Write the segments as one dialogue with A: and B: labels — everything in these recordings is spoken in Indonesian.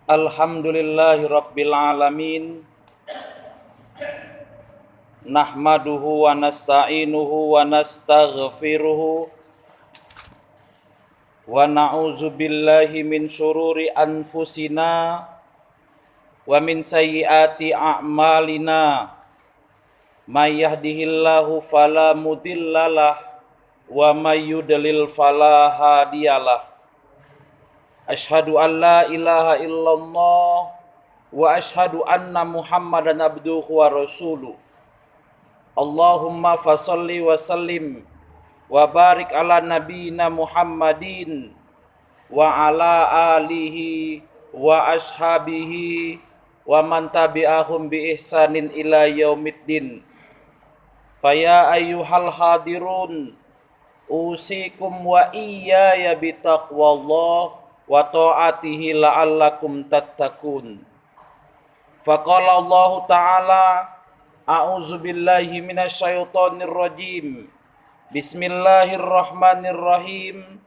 A: Alhamdulillahi Rabbil Alamin. Nahmaduhu wa nasta'inuhu wa nastaghfiruhu wa na'udzu billahi min syururi anfusina wa min sayyiati a'malina. May yahdihillahu fala mudhillalah wa may yudlil fala hadiyalah. Asyhadu an la ilaha illallah wa asyhadu anna Muhammadan abduhu wa rasuluh. Allahumma fasalli wa sallim wa barik ala nabiyina Muhammadin wa ala alihi wa ashabihi wa man tabi'ahum bi ihsanin ila yaumiddin. Faya ayyuhal hadirun usikum wa iyaya bitaqwallah wa ta'atihi la'allakum tattaqun. Faqala Allah Ta'ala a'udzu billahi minasyaitonir rajim. Bismillahirrahmanirrahim.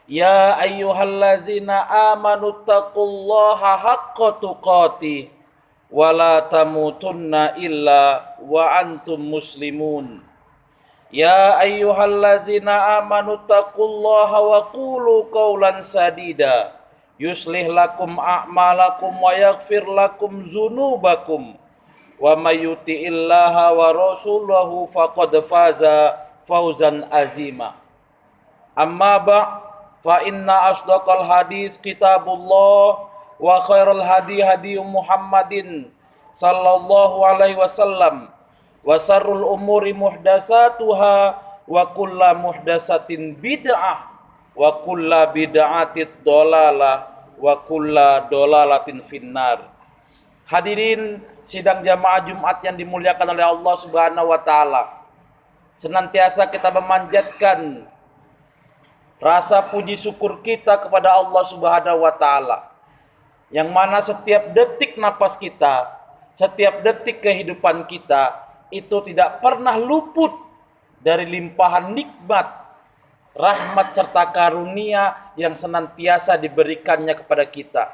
A: Ya ayyuhallazina amanu taqullaha haqqa tuqatih wa la tamutunna illa wa antum muslimun. Ya ayyuhallazina amanu taqullaha wa qulu qawlan sadida yuslih lakum a'malakum wa yaghfir lakum dzunubakum wa may yuti'illaha wa rasulahu faqad faza fawzan azima. Amma fa inna asdaqal hadis kitabullah wa khairal hadi hadi Muhammadin sallallahu alaihi wasallam wa sarrul umuri muhdasatuha wa kulla muhdasatin bid'ah wa kulla bid'atit dolalah wa kulla dolalatin finnar. Hadirin sidang jamaah Jumat yang dimuliakan oleh Allah Subhanahu wa taala. Senantiasa kita memanjatkan rasa puji syukur kita kepada Allah Subhanahu wa taala, yang mana setiap detik napas kita, setiap detik kehidupan kita itu tidak pernah luput dari limpahan nikmat, rahmat serta karunia yang senantiasa diberikannya kepada kita.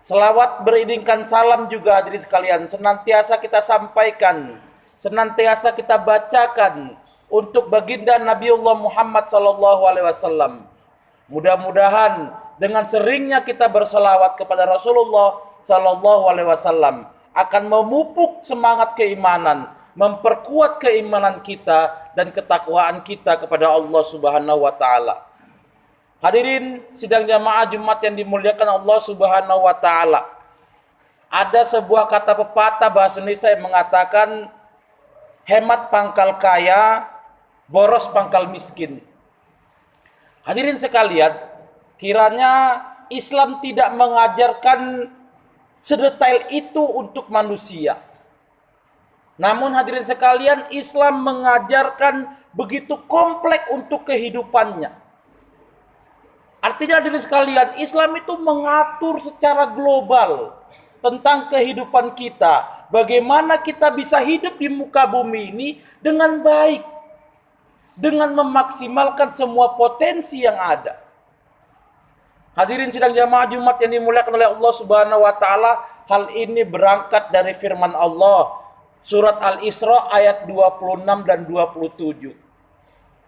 A: Selawat beriringkan salam juga hadirin sekalian senantiasa kita sampaikan, senantiasa kita bacakan untuk baginda Nabiullah Muhammad sallallahu alaihi wasallam. Mudah-mudahan dengan seringnya kita berselawat kepada Rasulullah sallallahu alaihi wasallam akan memupuk semangat keimanan, memperkuat keimanan kita dan ketakwaan kita kepada Allah Subhanahu wa taala. Hadirin sidang jamaah Jumat yang dimuliakan Allah Subhanahu wa taala. Ada sebuah kata pepatah bahasa Indonesia yang mengatakan hemat pangkal kaya, boros pangkal miskin. Hadirin sekalian, kiranya Islam tidak mengajarkan sedetail itu untuk manusia. Namun hadirin sekalian, Islam mengajarkan begitu kompleks untuk kehidupannya. Artinya hadirin sekalian, Islam itu mengatur secara global tentang kehidupan kita. Bagaimana kita bisa hidup di muka bumi ini dengan baik, dengan memaksimalkan semua potensi yang ada. Hadirin sidang jamaah Jumat yang dimuliakan oleh Allah Subhanahu wa taala, hal ini berangkat dari firman Allah surat Al-Isra ayat 26 dan 27.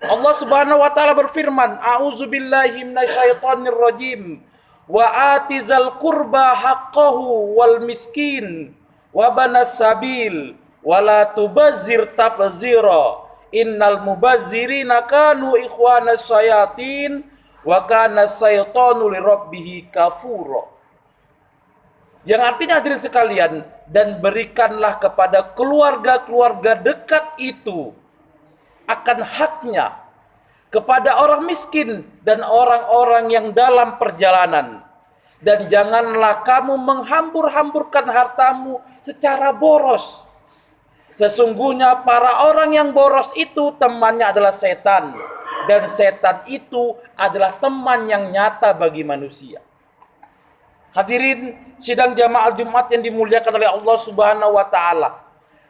A: Allah Subhanahu wa taala berfirman, a'udzubillahi minasyaitonir rajim. Wa atizal qurba haqqahu wal miskin wa banas sabil wa la tubazzir tabzira. Innal mubazzirina kanu ikhwanas syayatin wa kana syaitanu lirabbih kafura. Yang artinya hadirin sekalian, dan berikanlah kepada keluarga-keluarga dekat itu akan haknya, kepada orang miskin dan orang-orang yang dalam perjalanan, dan janganlah kamu menghambur-hamburkan hartamu secara boros. Sesungguhnya para orang yang boros itu temannya adalah setan, dan setan itu adalah teman yang nyata bagi manusia. Hadirin sidang jamaah Jumat yang dimuliakan oleh Allah Subhanahu wa taala.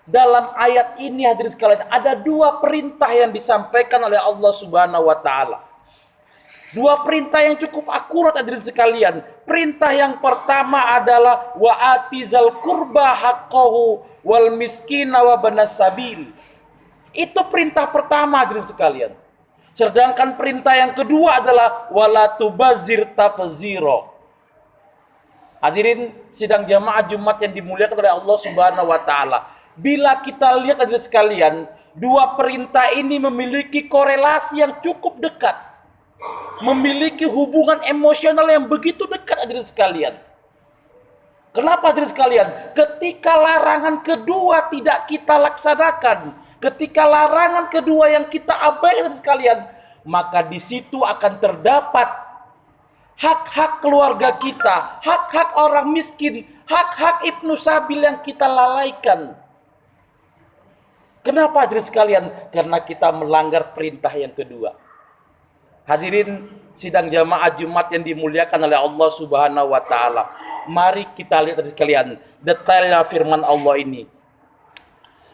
A: Dalam ayat ini hadirin sekalian ada dua perintah yang disampaikan oleh Allah Subhanahu wa taala. Dua perintah yang cukup akurat hadirin sekalian. Perintah yang pertama adalah wa atizal qurba haqqahu wal miskina wa banas sabil. Itu perintah pertama hadirin sekalian. Sedangkan perintah yang kedua adalah wala tubazir tabzira. Hadirin sidang jamaah Jumat yang dimuliakan oleh Allah Subhanahu wa taala. Bila kita lihat hadirin sekalian, dua perintah ini memiliki korelasi yang cukup dekat. Memiliki hubungan emosional yang begitu dekat hadirin sekalian. Kenapa hadirin sekalian? Ketika larangan kedua tidak kita laksanakan, ketika larangan kedua yang kita abaikan hadirin sekalian, maka di situ akan terdapat hak-hak keluarga kita, hak-hak orang miskin, hak-hak ibnu sabil yang kita lalaikan. Kenapa hadirin sekalian? Karena kita melanggar perintah yang kedua. Hadirin sidang jamaah Jumat yang dimuliakan oleh Allah Subhanahu wa taala. Mari kita lihat hadirin sekalian detailnya firman Allah ini.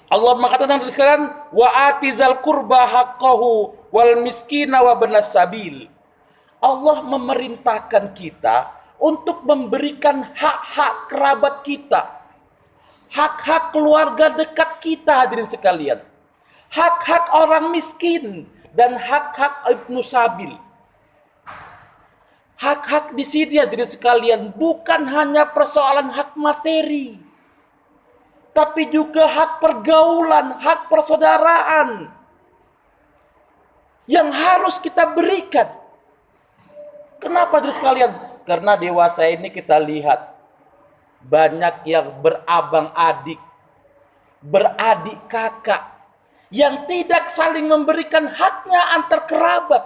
A: Allah mengatakan hadirin sekalian, wa atizal qurba haqqahu wal miskina wa banas sabil. Allah memerintahkan kita untuk memberikan hak-hak kerabat kita. Hak-hak keluarga dekat kita hadirin sekalian. Hak-hak orang miskin dan hak-hak ibnu sabil. Hak-hak di sini hadirin sekalian bukan hanya persoalan hak materi, tapi juga hak pergaulan, hak persaudaraan yang harus kita berikan. Kenapa hadirin sekalian? Karena dewasa ini kita lihat banyak yang berabang adik, beradik kakak, yang tidak saling memberikan haknya antar kerabat.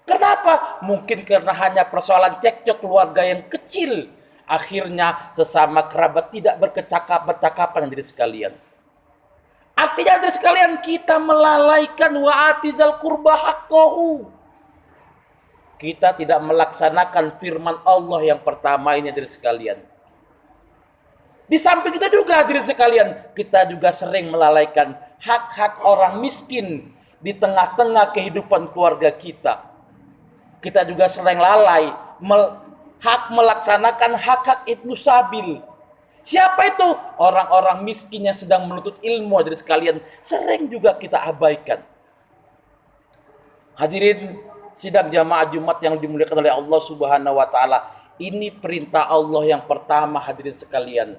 A: Kenapa? Mungkin karena hanya persoalan cekcok keluarga yang kecil. Akhirnya sesama kerabat tidak bercakapan hadirin sekalian. Artinya hadirin sekalian, kita melalaikan wa atizal qurba haqqahu. Kita tidak melaksanakan firman Allah yang pertama ini hadirin sekalian. Di samping kita juga hadirin sekalian, kita juga sering melalaikan hak-hak orang miskin di tengah-tengah kehidupan keluarga kita. Kita juga sering lalai melaksanakan hak-hak ibnu sabil. Siapa itu? Orang-orang miskin yang sedang menuntut ilmu hadirin sekalian, sering juga kita abaikan. Hadirin sidang jamaah Jumat yang dimuliakan oleh Allah Subhanahu wa taala, ini perintah Allah yang pertama hadirin sekalian,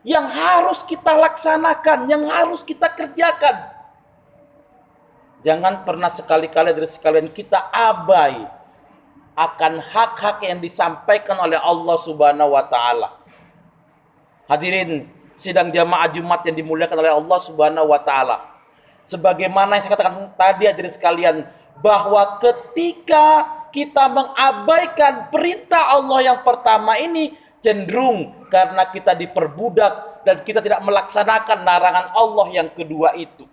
A: yang harus kita laksanakan, yang harus kita kerjakan. Jangan pernah sekali-kali hadirin sekalian kita abai akan hak-hak yang disampaikan oleh Allah Subhanahu wa taala. Hadirin sidang jamaah Jumat yang dimuliakan oleh Allah Subhanahu wa taala. Sebagaimana yang saya katakan tadi hadirin sekalian, bahwa ketika kita mengabaikan perintah Allah yang pertama ini, cenderung karena kita diperbudak dan kita tidak melaksanakan larangan Allah yang kedua itu.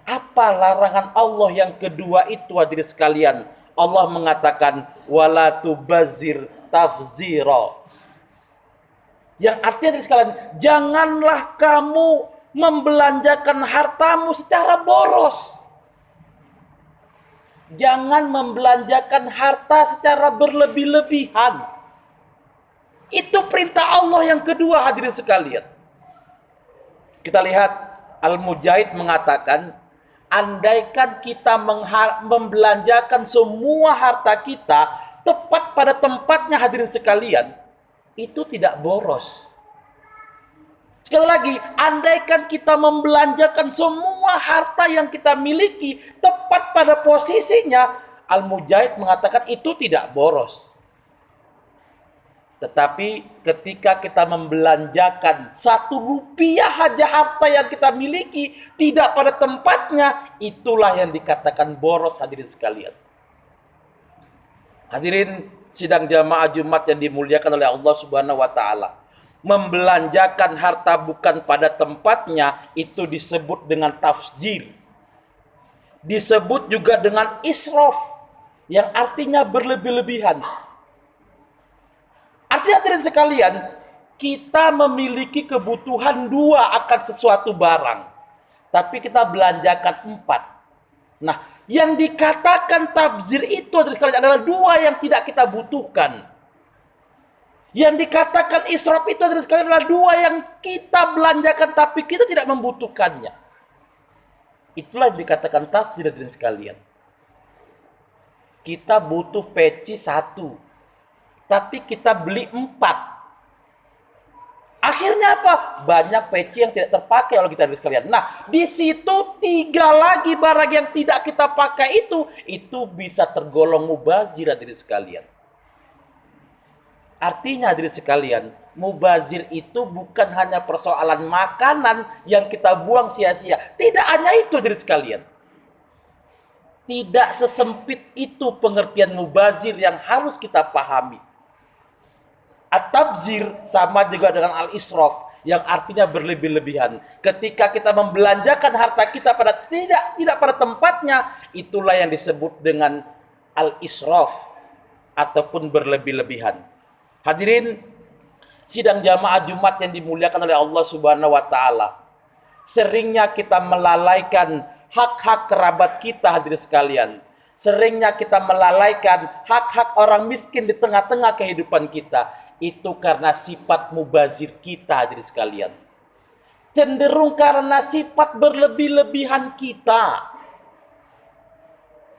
A: Apa larangan Allah yang kedua itu hadirin sekalian? Allah mengatakan wala tubazir tafzira. Yang artinya hadirin sekalian, janganlah kamu membelanjakan hartamu secara boros. Jangan membelanjakan harta secara berlebih-lebihan. Itu perintah Allah yang kedua hadirin sekalian. Kita lihat Al-Mujahid mengatakan, andaikan kita membelanjakan semua harta kita tepat pada tempatnya hadirin sekalian, itu tidak boros. Sekali lagi, andaikan kita membelanjakan semua harta yang kita miliki tepat pada posisinya, Al-Mujahid mengatakan itu tidak boros. Tetapi ketika kita membelanjakan 1 rupiah saja harta yang kita miliki tidak pada tempatnya, itulah yang dikatakan boros hadirin sekalian. Hadirin sidang jamaah Jumat yang dimuliakan oleh Allah Subhanahu wa taala. Membelanjakan harta bukan pada tempatnya itu disebut dengan tafzir. Disebut juga dengan israf, yang artinya berlebih-lebihan. Artinya hadirin sekalian, kita memiliki kebutuhan 2 akan sesuatu barang, tapi kita belanjakan 4. Nah, yang dikatakan tabzir itu adalah dua yang tidak kita butuhkan. Yang dikatakan israf itu adalah dua yang kita belanjakan tapi kita tidak membutuhkannya. Itulah yang dikatakan tafsir hadirin sekalian. Kita butuh peci 1, tapi kita beli 4. Akhirnya apa? Banyak peci yang tidak terpakai oleh kita hadirin sekalian. Nah, di situ 3 lagi barang yang tidak kita pakai itu bisa tergolong mubazir hadirin sekalian. Artinya hadirin sekalian, mubazir itu bukan hanya persoalan makanan yang kita buang sia-sia. Tidak hanya itu hadirin sekalian. Tidak sesempit itu pengertian mubazir yang harus kita pahami. At-tabzir sama juga dengan al-israf yang artinya berlebih-lebihan. Ketika kita membelanjakan harta kita pada tidak pada tempatnya, itulah yang disebut dengan al-israf ataupun berlebih-lebihan. Hadirin sidang jamaah Jumat yang dimuliakan oleh Allah Subhanahu wa taala. Seringnya kita melalaikan hak-hak kerabat kita hadirin sekalian. Seringnya kita melalaikan hak-hak orang miskin di tengah-tengah kehidupan kita. Itu karena sifat mubazir kita hadirin sekalian. Cenderung karena sifat berlebih-lebihan kita.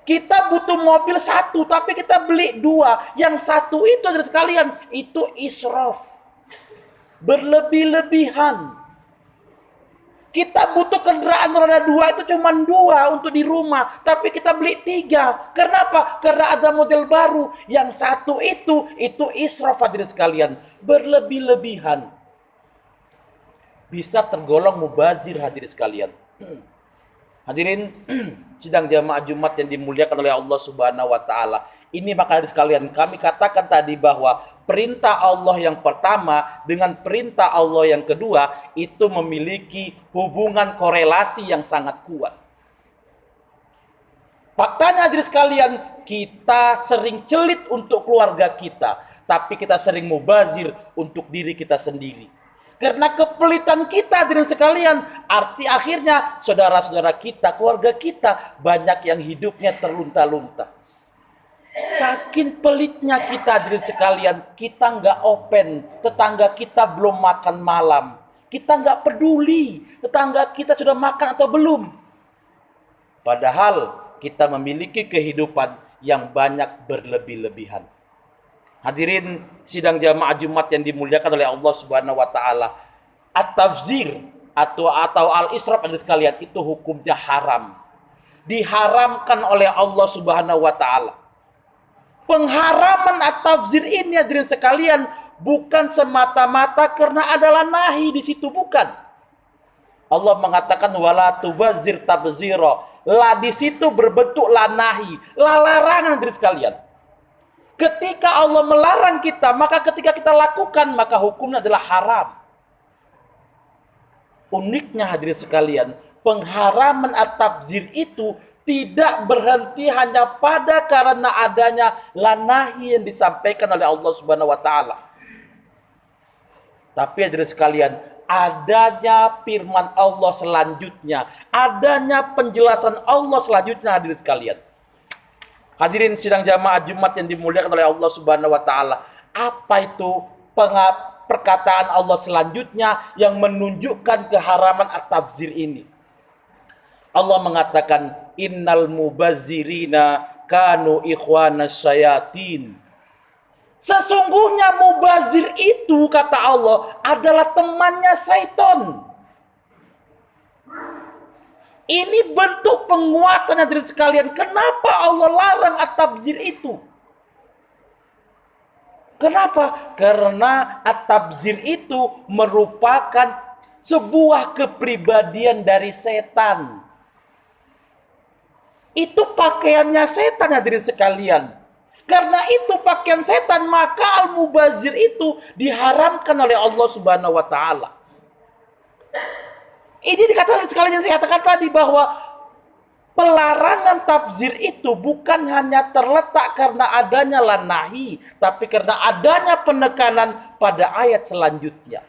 A: Kita butuh mobil 1, tapi kita beli 2. Yang 1 itu hadirin sekalian, itu israf. Berlebih-lebihan. Kita butuh kendaraan roda 2 itu cuma 2 untuk di rumah. Tapi kita beli 3. Kenapa? Karena ada model baru. Yang 1 itu israf hadirin sekalian. Berlebih-lebihan. Bisa tergolong mubazir hadirin sekalian. Hadirin sidang jamaah Jumat yang dimuliakan oleh Allah Subhanahu wa taala. Ini maka hadirin sekalian, kami katakan tadi bahwa perintah Allah yang pertama dengan perintah Allah yang kedua itu memiliki hubungan korelasi yang sangat kuat. Faktanya hadirin sekalian, kita sering celit untuk keluarga kita, tapi kita sering mubazir untuk diri kita sendiri. Karena kepelitan kita hadirin sekalian, arti akhirnya saudara-saudara kita, keluarga kita banyak yang hidupnya terlunta-lunta. Saking pelitnya kita hadirin sekalian, kita nggak open, tetangga kita belum makan malam. Kita nggak peduli, tetangga kita sudah makan atau belum. Padahal kita memiliki kehidupan yang banyak berlebih-lebihan. Hadirin sidang jamaah Jumat yang dimuliakan oleh Allah Subhanahu wa taala. At-tafzir atau al-israf hadirin sekalian itu hukumnya haram. Diharamkan oleh Allah Subhanahu wa taala. Pengharaman at-tafzir ini hadirin sekalian bukan semata-mata karena adalah nahi di situ, bukan. Allah mengatakan wala tubazzir tabzira. La di situ berbentuk la nahi, la larangan hadirin sekalian. Ketika Allah melarang kita, maka ketika kita lakukan, maka hukumnya adalah haram. Uniknya hadirin sekalian, pengharaman at-tabzir itu tidak berhenti hanya pada karena adanya lanahi yang disampaikan oleh Allah Subhanahu wa taala. Tapi hadirin sekalian, adanya firman Allah selanjutnya, adanya penjelasan Allah selanjutnya hadirin sekalian. Hadirin sidang jamaah Jumat yang dimuliakan oleh Allah Subhanahu wa taala. Apa itu perkataan Allah selanjutnya yang menunjukkan keharaman at-tabzir ini? Allah mengatakan innal mubazzirina kanu ikhwanas syayatin. Sesungguhnya mubazir itu kata Allah adalah temannya syaitan. Ini bentuk penguatan hadirin sekalian. Kenapa Allah larang at-tabzir itu? Kenapa? Karena at-tabzir itu merupakan sebuah kepribadian dari setan. Itu pakaiannya setan hadirin sekalian. Karena itu pakaian setan, maka al-mubazir itu diharamkan oleh Allah Subhanahu wa taala. Ini dikatakan sekalian saya katakan tadi bahwa pelarangan tabzir itu bukan hanya terletak karena adanya lanahi, tapi karena adanya penekanan pada ayat selanjutnya.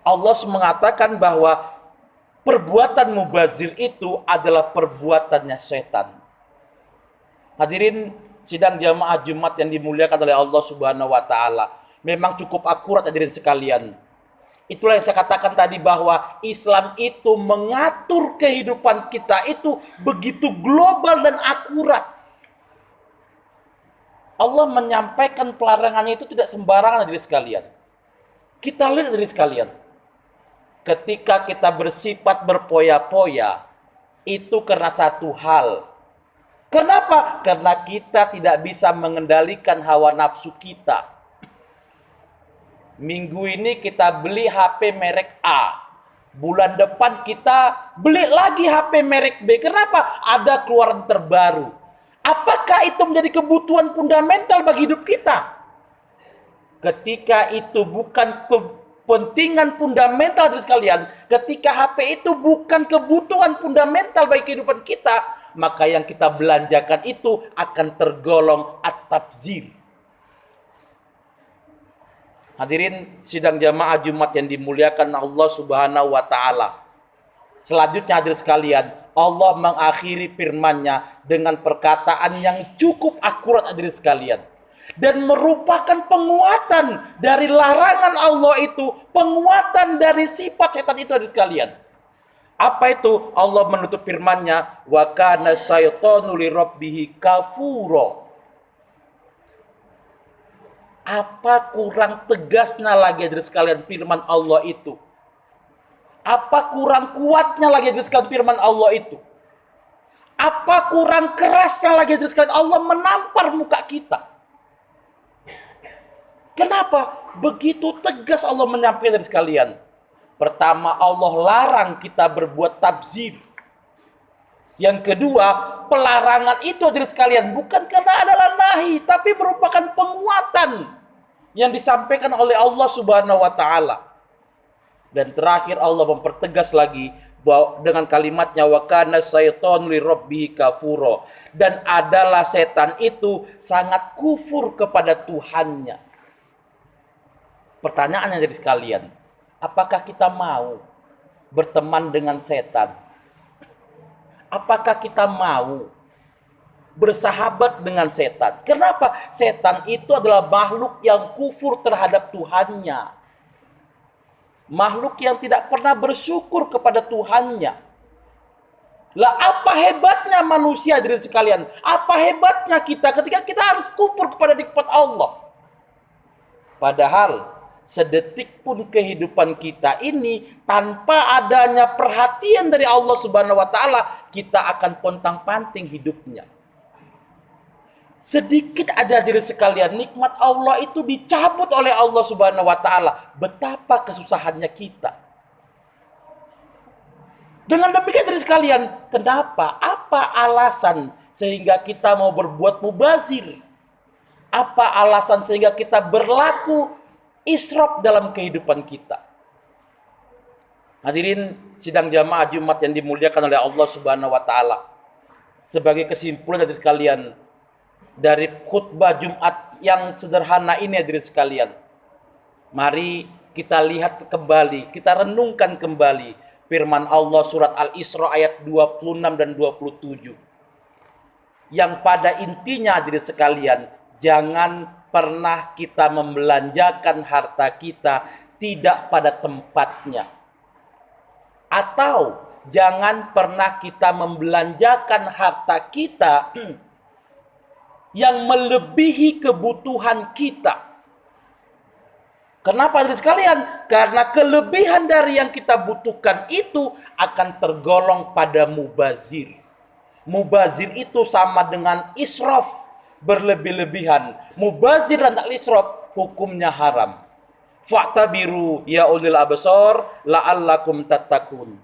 A: Allah mengatakan bahwa perbuatan mubazir itu adalah perbuatannya setan. Hadirin sidang jamaah Jumat yang dimuliakan oleh Allah Subhanahu wa taala. Memang cukup akurat hadirin sekalian. Itulah yang saya katakan tadi bahwa Islam itu mengatur kehidupan kita itu begitu global dan akurat. Allah menyampaikan pelarangannya itu tidak sembarangan hadirin sekalian. Kita lihat hadirin sekalian. Ketika kita bersifat berpoya-poya, itu karena satu hal. Kenapa? Karena kita tidak bisa mengendalikan hawa nafsu kita. Minggu ini kita beli HP merek A. Bulan depan kita beli lagi HP merek B. Kenapa? Ada keluaran terbaru. Apakah itu menjadi kebutuhan fundamental bagi hidup kita? Ketika itu bukan kepentingan fundamental dari sekalian, ketika HP itu bukan kebutuhan fundamental bagi kehidupan kita, maka yang kita belanjakan itu akan tergolong at-tabzir. Hadirin sidang jamaah Jumat yang dimuliakan Allah Subhanahu wa taala. Selanjutnya hadirin sekalian, Allah mengakhiri firman-Nya dengan perkataan yang cukup akurat hadirin sekalian. Dan merupakan penguatan dari larangan Allah itu, penguatan dari sifat setan itu hadirin sekalian. Apa itu? Allah menutup firman-Nya, wa kana syaitanu lirabbih kafura. Apa kurang tegasnya lagi hadirin sekalian firman Allah itu? Apa kurang kuatnya lagi hadirin sekalian firman Allah itu? Apa kurang kerasnya lagi hadirin sekalian Allah menampar muka kita? Kenapa? Begitu tegas Allah menyampaikan hadirin sekalian. Pertama, Allah larang kita berbuat tabzir. Yang kedua, pelarangan itu hadirin sekalian bukan karena adalah nahi, tapi merupakan penguatan yang disampaikan oleh Allah Subhanahu wa taala. Dan terakhir Allah mempertegas lagi bahwa dengan kalimatnya wa kana syaitanu lirabbih kafura, dan adalah setan itu sangat kufur kepada Tuhannya. Pertanyaannya dari sekalian, apakah kita mau berteman dengan setan? Apakah kita mau bersahabat dengan setan? Kenapa? Setan itu adalah makhluk yang kufur terhadap Tuhannya. Makhluk yang tidak pernah bersyukur kepada Tuhannya. Lah apa hebatnya manusia hadirin sekalian? Apa hebatnya kita ketika kita harus kufur kepada nikmat Allah? Padahal sedetik pun kehidupan kita ini tanpa adanya perhatian dari Allah Subhanahu wa taala, kita akan pontang-panting hidupnya. Sedikit ada hadirin sekalian, nikmat Allah itu dicabut oleh Allah Subhanahu wa taala. Betapa kesusahannya kita. Dengan demikian hadirin sekalian, kenapa? Apa alasan sehingga kita mau berbuat mubazir? Apa alasan sehingga kita berlaku israf dalam kehidupan kita? Hadirin sidang jamaah Jumat yang dimuliakan oleh Allah Subhanahu wa taala. Sebagai kesimpulan hadirin sekalian, dari khutbah Jumat yang sederhana ini hadirin sekalian, mari kita lihat kembali, kita renungkan kembali firman Allah surat Al-Isra ayat 26 dan 27. Yang pada intinya hadirin sekalian, jangan pernah kita membelanjakan harta kita tidak pada tempatnya. Atau jangan pernah kita membelanjakan harta kita yang melebihi kebutuhan kita. Kenapa hadirin sekalian? Karena kelebihan dari yang kita butuhkan itu akan tergolong pada mubazir. Mubazir itu sama dengan israf, berlebih-lebihan. Mubazir dan al-israf hukumnya haram. Fa'tabiru ya ulil absar la'allakum tattaqun.